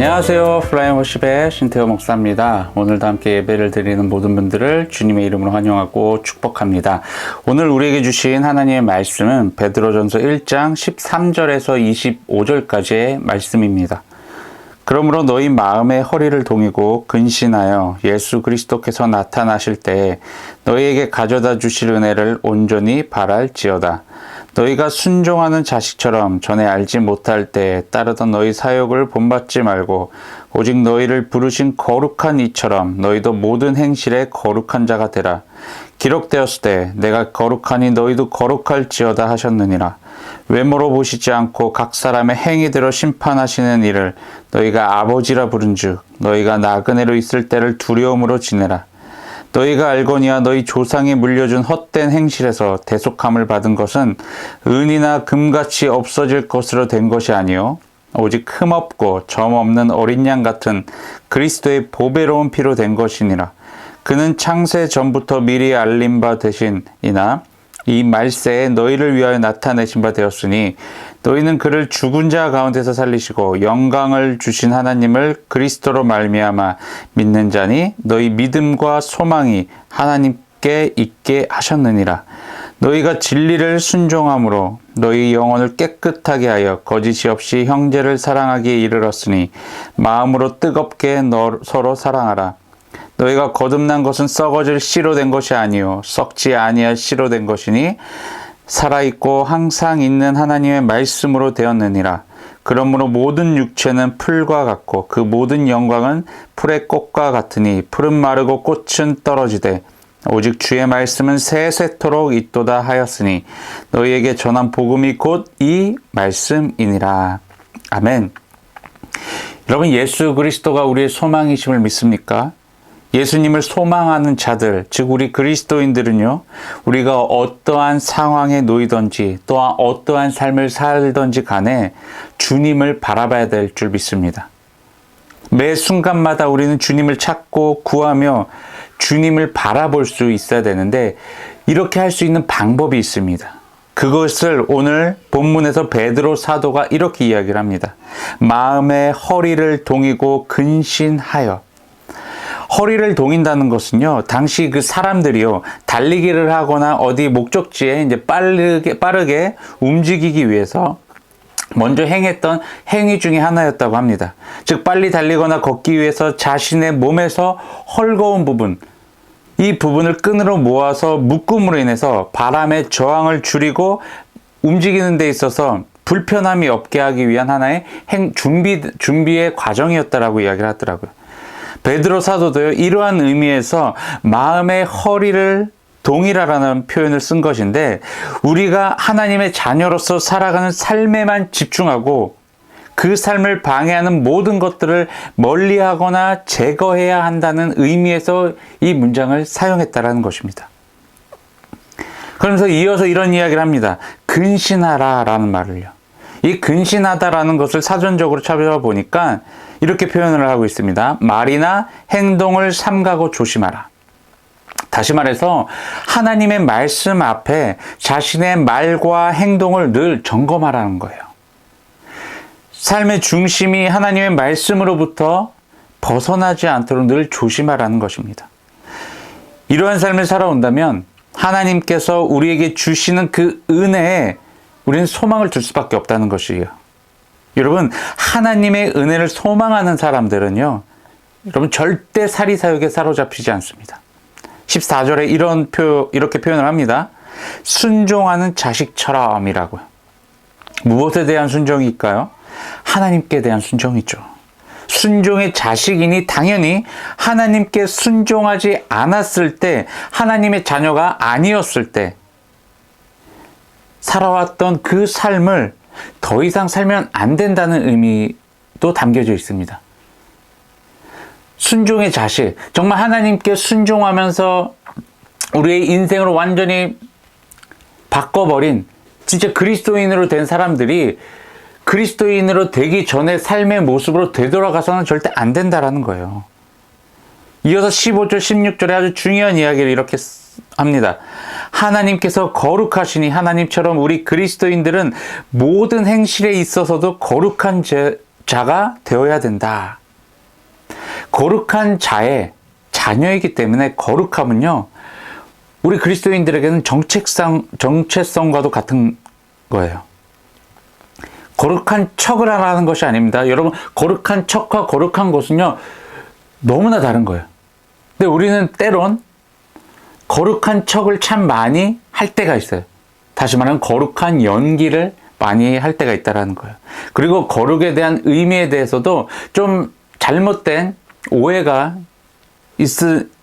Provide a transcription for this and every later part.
안녕하세요. 플라잉 워십의 신태호 목사입니다. 오늘도 함께 예배를 드리는 모든 분들을 주님의 이름으로 환영하고 축복합니다. 오늘 우리에게 주신 하나님의 말씀은 베드로전서 1장 13절에서 25절까지의 말씀입니다. 그러므로 너희 마음의 허리를 동이고 근신하여 예수 그리스도께서 나타나실 때에 너희에게 가져다 주실 은혜를 온전히 바랄지어다. 너희가 순종하는 자식처럼 전에 알지 못할 때에 따르던 너희 사역을 본받지 말고 오직 너희를 부르신 거룩한 이처럼 너희도 모든 행실에 거룩한 자가 되라. 기록되었을 때 내가 거룩하니 너희도 거룩할지어다 하셨느니라. 외모로 보시지 않고 각 사람의 행위대로 심판하시는 이를 너희가 아버지라 부른즉 너희가 나그네로 있을 때를 두려움으로 지내라. 너희가 알거니와 너희 조상이 물려준 헛된 행실에서 대속함을 받은 것은 은이나 금같이 없어질 것으로 된 것이 아니요 오직 흠없고 점없는 어린 양 같은 그리스도의 보배로운 피로 된 것이니라. 그는 창세 전부터 미리 알린 바 되신이나 이 말세에 너희를 위하여 나타내신 바 되었으니 너희는 그를 죽은 자 가운데서 살리시고 영광을 주신 하나님을 그리스도로 말미암아 믿는 자니 너희 믿음과 소망이 하나님께 있게 하셨느니라. 너희가 진리를 순종함으로 너희 영혼을 깨끗하게 하여 거짓이 없이 형제를 사랑하기에 이르렀으니 마음으로 뜨겁게 서로 사랑하라. 너희가 거듭난 것은 썩어질 씨로 된 것이 아니요 썩지 아니할 씨로 된 것이니 살아있고 항상 있는 하나님의 말씀으로 되었느니라. 그러므로 모든 육체는 풀과 같고 그 모든 영광은 풀의 꽃과 같으니 풀은 마르고 꽃은 떨어지되 오직 주의 말씀은 세세토록 있도다 하였으니 너희에게 전한 복음이 곧 이 말씀이니라. 아멘. 여러분, 예수 그리스도가 우리의 소망이심을 믿습니까? 예수님을 소망하는 자들, 즉 우리 그리스도인들은요, 우리가 어떠한 상황에 놓이든지 또한 어떠한 삶을 살든지 간에 주님을 바라봐야 될 줄 믿습니다. 매 순간마다 우리는 주님을 찾고 구하며 주님을 바라볼 수 있어야 되는데 이렇게 할 수 있는 방법이 있습니다. 그것을 오늘 본문에서 베드로 사도가 이렇게 이야기를 합니다. 마음의 허리를 동이고 근신하여. 허리를 동인다는 것은요, 당시 그 사람들이요, 달리기를 하거나 어디 목적지에 이제 빠르게 움직이기 위해서 먼저 행했던 행위 중에 하나였다고 합니다. 즉, 빨리 달리거나 걷기 위해서 자신의 몸에서 헐거운 부분, 이 부분을 끈으로 모아서 묶음으로 인해서 바람의 저항을 줄이고 움직이는 데 있어서 불편함이 없게 하기 위한 하나의 준비의 과정이었다라고 이야기를 하더라고요. 베드로 사도도요, 이러한 의미에서 마음의 허리를 동이라라는 표현을 쓴 것인데, 우리가 하나님의 자녀로서 살아가는 삶에만 집중하고 그 삶을 방해하는 모든 것들을 멀리하거나 제거해야 한다는 의미에서 이 문장을 사용했다라는 것입니다. 그러면서 이어서 이런 이야기를 합니다. 근신하라 라는 말을요. 이 근신하다라는 것을 사전적으로 찾아보니까 이렇게 표현을 하고 있습니다. 말이나 행동을 삼가고 조심하라. 다시 말해서 하나님의 말씀 앞에 자신의 말과 행동을 늘 점검하라는 거예요. 삶의 중심이 하나님의 말씀으로부터 벗어나지 않도록 늘 조심하라는 것입니다. 이러한 삶을 살아온다면 하나님께서 우리에게 주시는 그 은혜에 우리는 소망을 둘 수밖에 없다는 것이에요. 여러분, 하나님의 은혜를 소망하는 사람들은요, 여러분 절대 사리사욕에 사로잡히지 않습니다. 14절에 이렇게 표현을 합니다. 순종하는 자식처럼이라고요. 무엇에 대한 순종일까요? 하나님께 대한 순종이죠. 순종의 자식이니 당연히 하나님께 순종하지 않았을 때, 하나님의 자녀가 아니었을 때 살아왔던 그 삶을 더 이상 살면 안 된다는 의미도 담겨져 있습니다. 순종의 자식, 정말 하나님께 순종하면서 우리의 인생을 완전히 바꿔버린 진짜 그리스도인으로 된 사람들이 그리스도인으로 되기 전의 삶의 모습으로 되돌아가서는 절대 안 된다라는 거예요. 이어서 15절, 16절에 아주 중요한 이야기를 이렇게 합니다. 하나님께서 거룩하시니 하나님처럼 우리 그리스도인들은 모든 행실에 있어서도 거룩한 자가 되어야 된다. 거룩한 자의 자녀이기 때문에 거룩함은요, 우리 그리스도인들에게는 정체성과도 같은 거예요. 거룩한 척을 하라는 것이 아닙니다. 여러분, 거룩한 척과 거룩한 것은요, 너무나 다른 거예요. 근데 우리는 때론 거룩한 척을 참 많이 할 때가 있어요. 다시 말하면 거룩한 연기를 많이 할 때가 있다는 거예요. 그리고 거룩에 대한 의미에 대해서도 좀 잘못된 오해가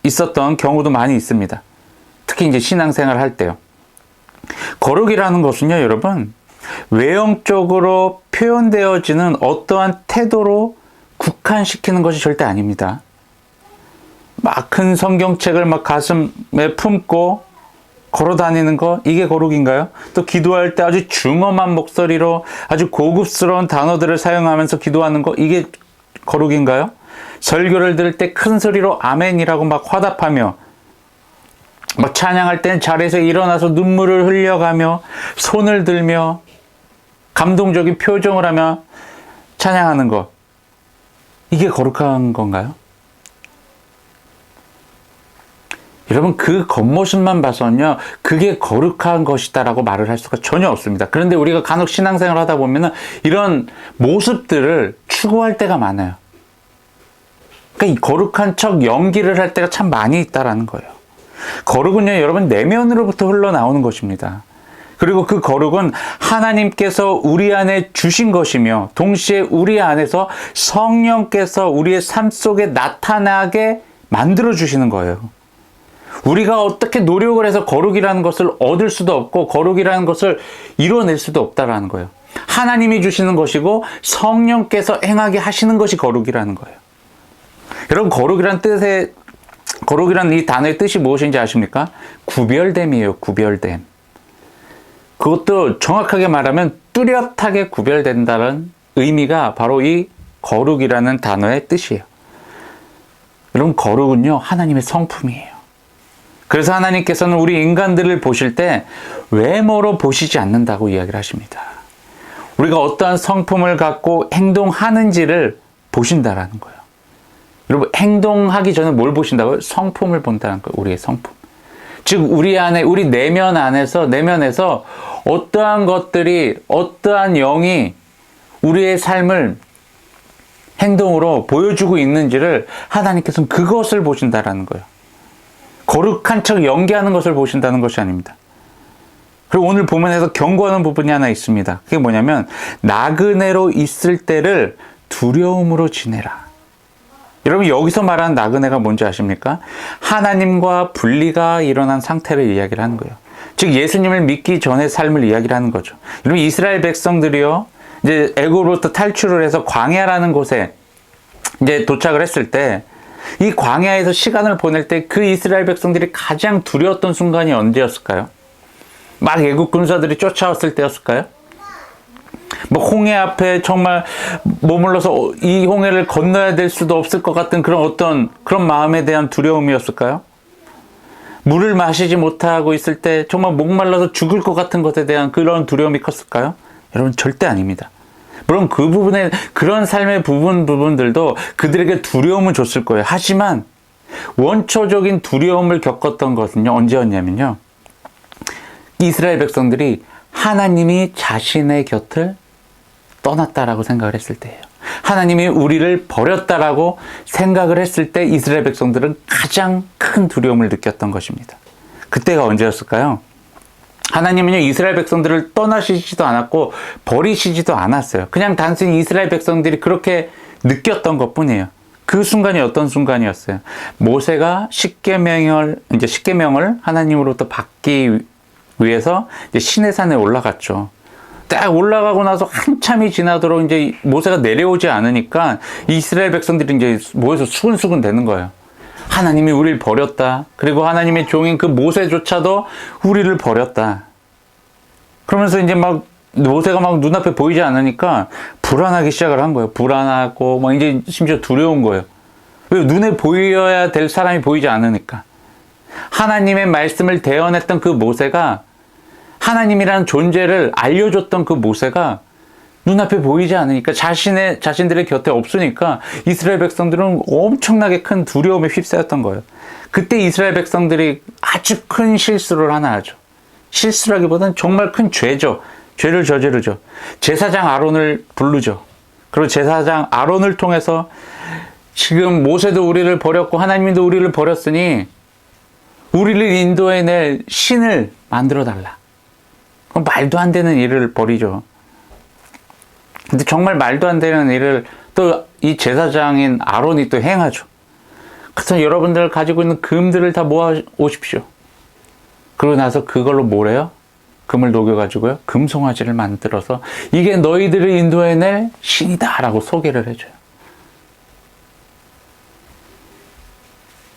있었던 경우도 많이 있습니다. 특히 이제 신앙생활 할 때요. 거룩이라는 것은요, 여러분, 외형적으로 표현되어지는 어떠한 태도로 국한시키는 것이 절대 아닙니다. 막 큰 성경책을 막 가슴에 품고 걸어 다니는 거, 이게 거룩인가요? 또 기도할 때 아주 중엄한 목소리로 아주 고급스러운 단어들을 사용하면서 기도하는 거, 이게 거룩인가요? 설교를 들을 때 큰 소리로 아멘이라고 막 화답하며, 막 찬양할 때는 자리에서 일어나서 눈물을 흘려가며 손을 들며 감동적인 표정을 하며 찬양하는 것, 이게 거룩한 건가요? 여러분, 그 겉모습만 봐서는요, 그게 거룩한 것이다라고 말을 할 수가 전혀 없습니다. 그런데 우리가 간혹 신앙생활을 하다 보면은 이런 모습들을 추구할 때가 많아요. 그러니까 이 거룩한 척 연기를 할 때가 참 많이 있다라는 거예요. 거룩은요, 여러분, 내면으로부터 흘러나오는 것입니다. 그리고 그 거룩은 하나님께서 우리 안에 주신 것이며, 동시에 우리 안에서 성령께서 우리의 삶 속에 나타나게 만들어 주시는 거예요. 우리가 어떻게 노력을 해서 거룩이라는 것을 얻을 수도 없고 거룩이라는 것을 이뤄낼 수도 없다라는 거예요. 하나님이 주시는 것이고 성령께서 행하게 하시는 것이 거룩이라는 거예요. 여러분, 거룩이라는 이 단어의 뜻이 무엇인지 아십니까? 구별됨이에요. 구별됨. 그것도 정확하게 말하면 뚜렷하게 구별된다는 의미가 바로 이 거룩이라는 단어의 뜻이에요. 여러분, 거룩은요, 하나님의 성품이에요. 그래서 하나님께서는 우리 인간들을 보실 때 외모로 보시지 않는다고 이야기를 하십니다. 우리가 어떠한 성품을 갖고 행동하는지를 보신다라는 거예요. 여러분, 행동하기 전에 뭘 보신다고요? 성품을 본다는 거예요. 우리의 성품. 즉, 우리 안에, 우리 내면에서 어떠한 것들이, 어떠한 영이 우리의 삶을 행동으로 보여주고 있는지를 하나님께서는 그것을 보신다라는 거예요. 거룩한 척 연기하는 것을 보신다는 것이 아닙니다. 그리고 오늘 본문에서 경고하는 부분이 하나 있습니다. 그게 뭐냐면, 나그네로 있을 때를 두려움으로 지내라. 여러분, 여기서 말하는 나그네가 뭔지 아십니까? 하나님과 분리가 일어난 상태를 이야기를 하는 거예요. 즉, 예수님을 믿기 전의 삶을 이야기를 하는 거죠. 여러분, 이스라엘 백성들이요, 이제 애굽으로부터 탈출을 해서 광야라는 곳에 이제 도착을 했을 때, 이 광야에서 시간을 보낼 때 그 이스라엘 백성들이 가장 두려웠던 순간이 언제였을까요? 막 애국 군사들이 쫓아왔을 때였을까요? 뭐 홍해 앞에 정말 머물러서 이 홍해를 건너야 될 수도 없을 것 같은 그런 마음에 대한 두려움이었을까요? 물을 마시지 못하고 있을 때 정말 목말라서 죽을 것 같은 것에 대한 그런 두려움이 컸을까요? 여러분, 절대 아닙니다. 물론 그 부분에, 그런 삶의 부분들도 그들에게 두려움을 줬을 거예요. 하지만 원초적인 두려움을 겪었던 것은요, 언제였냐면요, 이스라엘 백성들이 하나님이 자신의 곁을 떠났다라고 생각을 했을 때예요. 하나님이 우리를 버렸다라고 생각을 했을 때 이스라엘 백성들은 가장 큰 두려움을 느꼈던 것입니다. 그때가 언제였을까요? 하나님은요, 이스라엘 백성들을 떠나시지도 않았고 버리시지도 않았어요. 그냥 단순히 이스라엘 백성들이 그렇게 느꼈던 것뿐이에요. 그 순간이 어떤 순간이었어요? 모세가 십계명을 하나님으로부터 받기 위해서 이제 시내산에 올라갔죠. 딱 올라가고 나서 한참이 지나도록 이제 모세가 내려오지 않으니까 이스라엘 백성들이 이제 모여서 수근수근 되는 거예요. 하나님이 우리를 버렸다. 그리고 하나님의 종인 그 모세조차도 우리를 버렸다. 그러면서 이제 막 모세가 막 눈앞에 보이지 않으니까 불안하기 시작을 한 거예요. 불안하고 막 이제 심지어 두려운 거예요. 왜? 눈에 보여야 될 사람이 보이지 않으니까. 하나님의 말씀을 대언했던 그 모세가, 하나님이라는 존재를 알려줬던 그 모세가 눈앞에 보이지 않으니까 자신들의 곁에 없으니까 이스라엘 백성들은 엄청나게 큰 두려움에 휩싸였던 거예요. 그때 이스라엘 백성들이 아주 큰 실수를 하나 하죠. 실수라기보다는 정말 큰 죄죠. 죄를 저지르죠. 제사장 아론을 부르죠. 그리고 제사장 아론을 통해서 지금 모세도 우리를 버렸고 하나님도 우리를 버렸으니 우리를 인도해낼 신을 만들어 달라. 그럼 말도 안 되는 일을 벌이죠. 근데 정말 말도 안 되는 일을 또 이 제사장인 아론이 또 행하죠. 그래서 여러분들 가지고 있는 금들을 다 모아 오십시오. 그러고 나서 그걸로 뭐래요? 금을 녹여가지고요. 금송아지를 만들어서 이게 너희들을 인도해낼 신이다 라고 소개를 해줘요.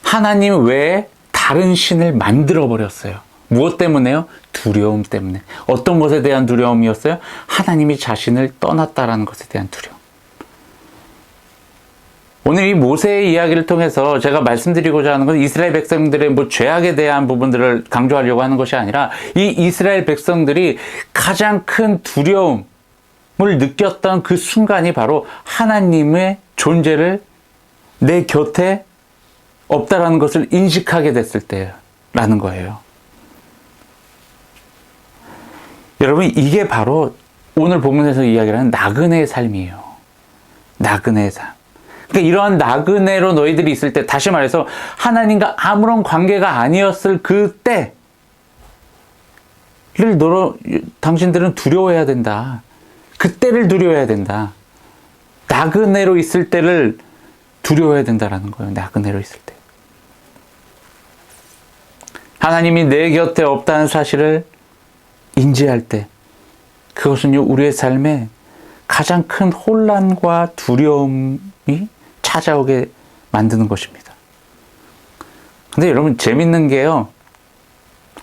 하나님 외에 다른 신을 만들어 버렸어요. 무엇 때문에요? 두려움 때문에. 어떤 것에 대한 두려움이었어요? 하나님이 자신을 떠났다라는 것에 대한 두려움. 오늘 이 모세의 이야기를 통해서 제가 말씀드리고자 하는 건 이스라엘 백성들의 죄악에 대한 부분들을 강조하려고 하는 것이 아니라 이 이스라엘 백성들이 가장 큰 두려움을 느꼈던 그 순간이 바로 하나님의 존재를 내 곁에 없다라는 것을 인식하게 됐을 때라는 거예요. 여러분, 이게 바로 오늘 본문에서 이야기하는 나그네의 삶이에요. 나그네의 삶. 그러니까 이러한 나그네로 너희들이 있을 때, 다시 말해서 하나님과 아무런 관계가 아니었을 그때를 당신들은 두려워해야 된다. 그때를 두려워해야 된다. 나그네로 있을 때를 두려워해야 된다라는 거예요. 나그네로 있을 때. 하나님이 내 곁에 없다는 사실을 인지할 때, 그것은요, 우리의 삶에 가장 큰 혼란과 두려움이 찾아오게 만드는 것입니다. 근데 여러분, 재밌는 게요,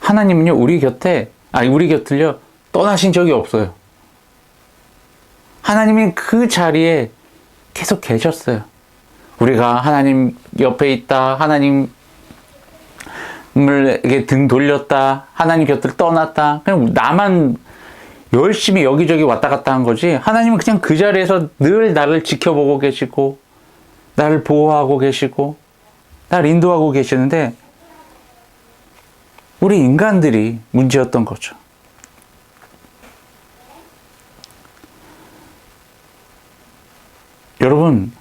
하나님은요, 우리 곁을요, 떠나신 적이 없어요. 하나님이 그 자리에 계속 계셨어요. 우리가 하나님 옆에 있다, 하나님에게 등 돌렸다, 하나님 곁을 떠났다, 그냥 나만 열심히 여기저기 왔다 갔다 한 거지, 하나님은 그냥 그 자리에서 늘 나를 지켜보고 계시고, 나를 보호하고 계시고, 나를 인도하고 계시는데, 우리 인간들이 문제였던 거죠. 여러분,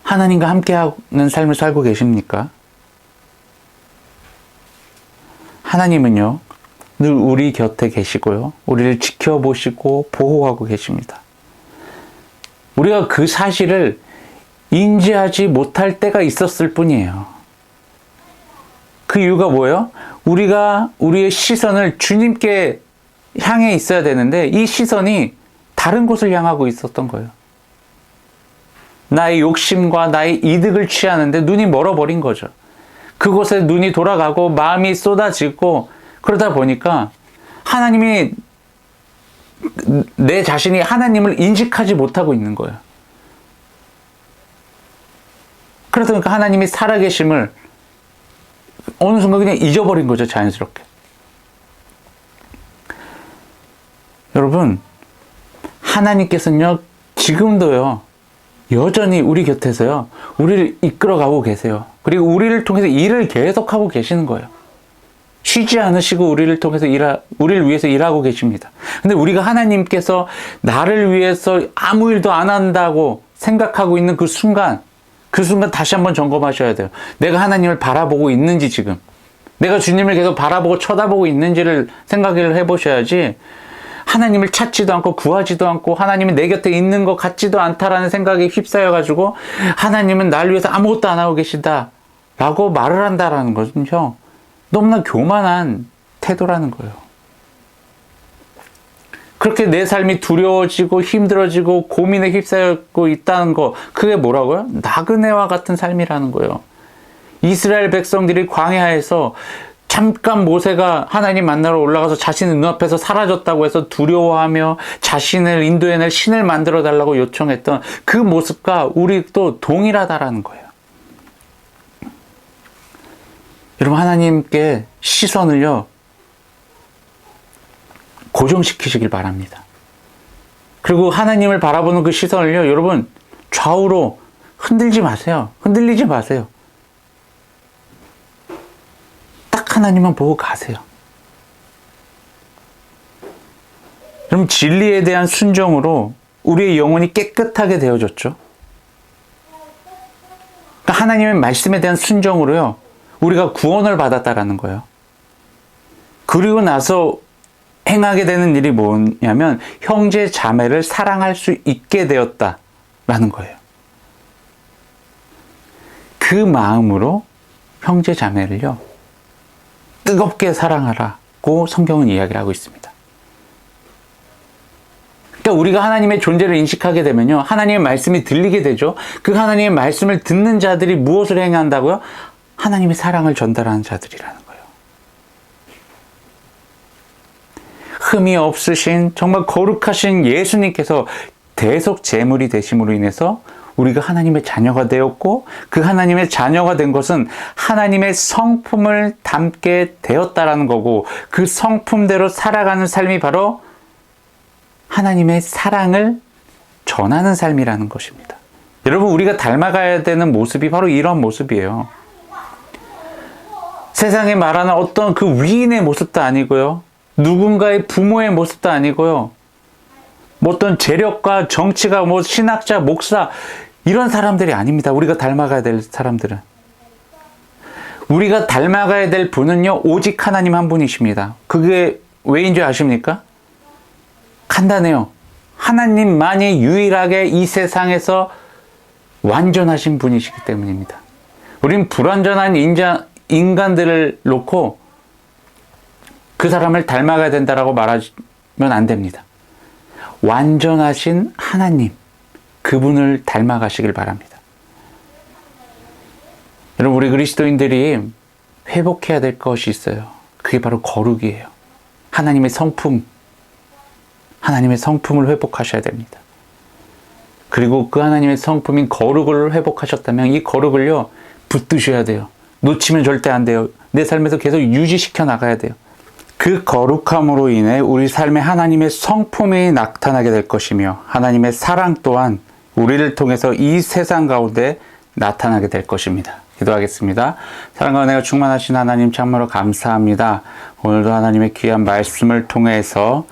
하나님과 함께하는 삶을 살고 계십니까? 하나님은요, 늘 우리 곁에 계시고요, 우리를 지켜보시고 보호하고 계십니다. 우리가 그 사실을 인지하지 못할 때가 있었을 뿐이에요. 그 이유가 뭐예요? 우리의 시선을 주님께 향해 있어야 되는데, 이 시선이 다른 곳을 향하고 있었던 거예요. 나의 욕심과 나의 이득을 취하는데 눈이 멀어버린 거죠. 그곳에 눈이 돌아가고 마음이 쏟아지고, 그러다 보니까 하나님이, 내 자신이 하나님을 인식하지 못하고 있는 거예요. 그러다 보니까 하나님이 살아계심을 어느 순간 그냥 잊어버린 거죠, 자연스럽게. 여러분, 하나님께서는요, 지금도요, 여전히 우리 곁에서요, 우리를 이끌어가고 계세요. 그리고 우리를 통해서 일을 계속하고 계시는 거예요. 쉬지 않으시고 우리를 위해서 일하고 계십니다. 근데 우리가 하나님께서 나를 위해서 아무 일도 안 한다고 생각하고 있는 그 순간 다시 한번 점검하셔야 돼요. 내가 하나님을 바라보고 있는지, 지금 내가 주님을 계속 바라보고 쳐다보고 있는지를 생각을 해보셔야지, 하나님을 찾지도 않고 구하지도 않고 하나님이 내 곁에 있는 것 같지도 않다라는 생각에 휩싸여가지고 하나님은 나를 위해서 아무것도 안 하고 계시다 라고 말을 한다라는 것은요, 너무나 교만한 태도라는 거예요. 그렇게 내 삶이 두려워지고 힘들어지고 고민에 휩싸였고 있다는 거, 그게 뭐라고요? 나그네와 같은 삶이라는 거예요. 이스라엘 백성들이 광야에서 잠깐 모세가 하나님 만나러 올라가서 자신의 눈앞에서 사라졌다고 해서 두려워하며 자신을 인도해낼 신을 만들어 달라고 요청했던 그 모습과 우리도 동일하다라는 거예요. 여러분, 하나님께 시선을요, 고정시키시길 바랍니다. 그리고 하나님을 바라보는 그 시선을요, 여러분, 좌우로 흔들지 마세요. 흔들리지 마세요. 딱 하나님만 보고 가세요. 그럼 진리에 대한 순종으로 우리의 영혼이 깨끗하게 되어졌죠. 그러니까 하나님의 말씀에 대한 순종으로요, 우리가 구원을 받았다라는 거예요. 그리고 나서 행하게 되는 일이 뭐냐면 형제 자매를 사랑할 수 있게 되었다라는 거예요. 그 마음으로 형제 자매를요, 뜨겁게 사랑하라고 성경은 이야기를 하고 있습니다. 그러니까 우리가 하나님의 존재를 인식하게 되면요, 하나님의 말씀이 들리게 되죠. 그 하나님의 말씀을 듣는 자들이 무엇을 행한다고요? 하나님의 사랑을 전달하는 자들이라는 거예요. 흠이 없으신 정말 거룩하신 예수님께서 대속 제물이 되심으로 인해서 우리가 하나님의 자녀가 되었고, 그 하나님의 자녀가 된 것은 하나님의 성품을 담게 되었다라는 거고, 그 성품대로 살아가는 삶이 바로 하나님의 사랑을 전하는 삶이라는 것입니다. 여러분, 우리가 닮아가야 되는 모습이 바로 이런 모습이에요. 세상에 말하는 어떤 그 위인의 모습도 아니고요, 누군가의 부모의 모습도 아니고요, 뭐 어떤 재력과 정치가 뭐 신학자, 목사, 이런 사람들이 아닙니다. 우리가 닮아가야 될 사람들은. 우리가 닮아가야 될 분은요, 오직 하나님 한 분이십니다. 그게 왜인 줄 아십니까? 간단해요. 하나님만이 유일하게 이 세상에서 완전하신 분이시기 때문입니다. 우린 불완전한 인간들을 놓고 그 사람을 닮아가야 된다라고 말하면 안 됩니다. 완전하신 하나님, 그분을 닮아가시길 바랍니다. 여러분, 우리 그리스도인들이 회복해야 될 것이 있어요. 그게 바로 거룩이에요. 하나님의 성품, 하나님의 성품을 회복하셔야 됩니다. 그리고 그 하나님의 성품인 거룩을 회복하셨다면 이 거룩을요, 붙드셔야 돼요. 놓치면 절대 안 돼요. 내 삶에서 계속 유지시켜 나가야 돼요. 그 거룩함으로 인해 우리 삶에 하나님의 성품이 나타나게 될 것이며, 하나님의 사랑 또한 우리를 통해서 이 세상 가운데 나타나게 될 것입니다. 기도하겠습니다. 사랑과 은혜가 충만하신 하나님, 참으로 감사합니다. 오늘도 하나님의 귀한 말씀을 통해서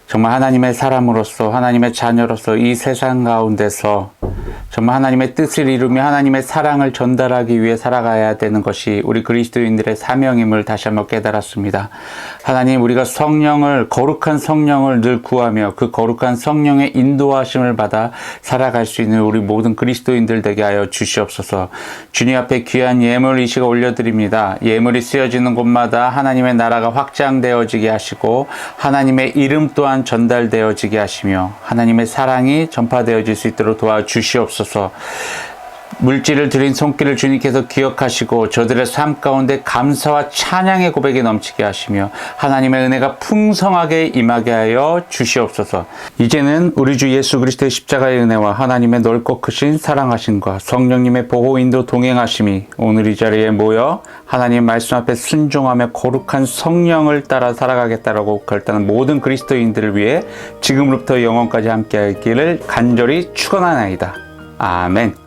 정말 하나님의 사람으로서, 하나님의 자녀로서 이 세상 가운데서 정말 하나님의 뜻을 이루며 하나님의 사랑을 전달하기 위해 살아가야 되는 것이 우리 그리스도인들의 사명임을 다시 한번 깨달았습니다. 하나님, 우리가 성령을, 거룩한 성령을 늘 구하며 그 거룩한 성령의 인도하심을 받아 살아갈 수 있는 우리 모든 그리스도인들 되게 하여 주시옵소서. 주님 앞에 귀한 예물 이 시간 올려드립니다. 예물이 쓰여지는 곳마다 하나님의 나라가 확장되어지게 하시고, 하나님의 이름 또한 전달되어지게 하시며, 하나님의 사랑이 전파되어질 수 있도록 도와주시옵소서. 물질을 드린 손길을 주님께서 기억하시고 저들의 삶 가운데 감사와 찬양의 고백이 넘치게 하시며 하나님의 은혜가 풍성하게 임하게 하여 주시옵소서. 이제는 우리 주 예수 그리스도의 십자가의 은혜와 하나님의 넓고 크신 사랑하심과 성령님의 보호 인도 동행하심이 오늘 이 자리에 모여 하나님의 말씀 앞에 순종하며 거룩한 성령을 따라 살아가겠다라고 결단한 모든 그리스도인들을 위해 지금부터 영원까지 함께하기를 간절히 축원하나이다. 아멘.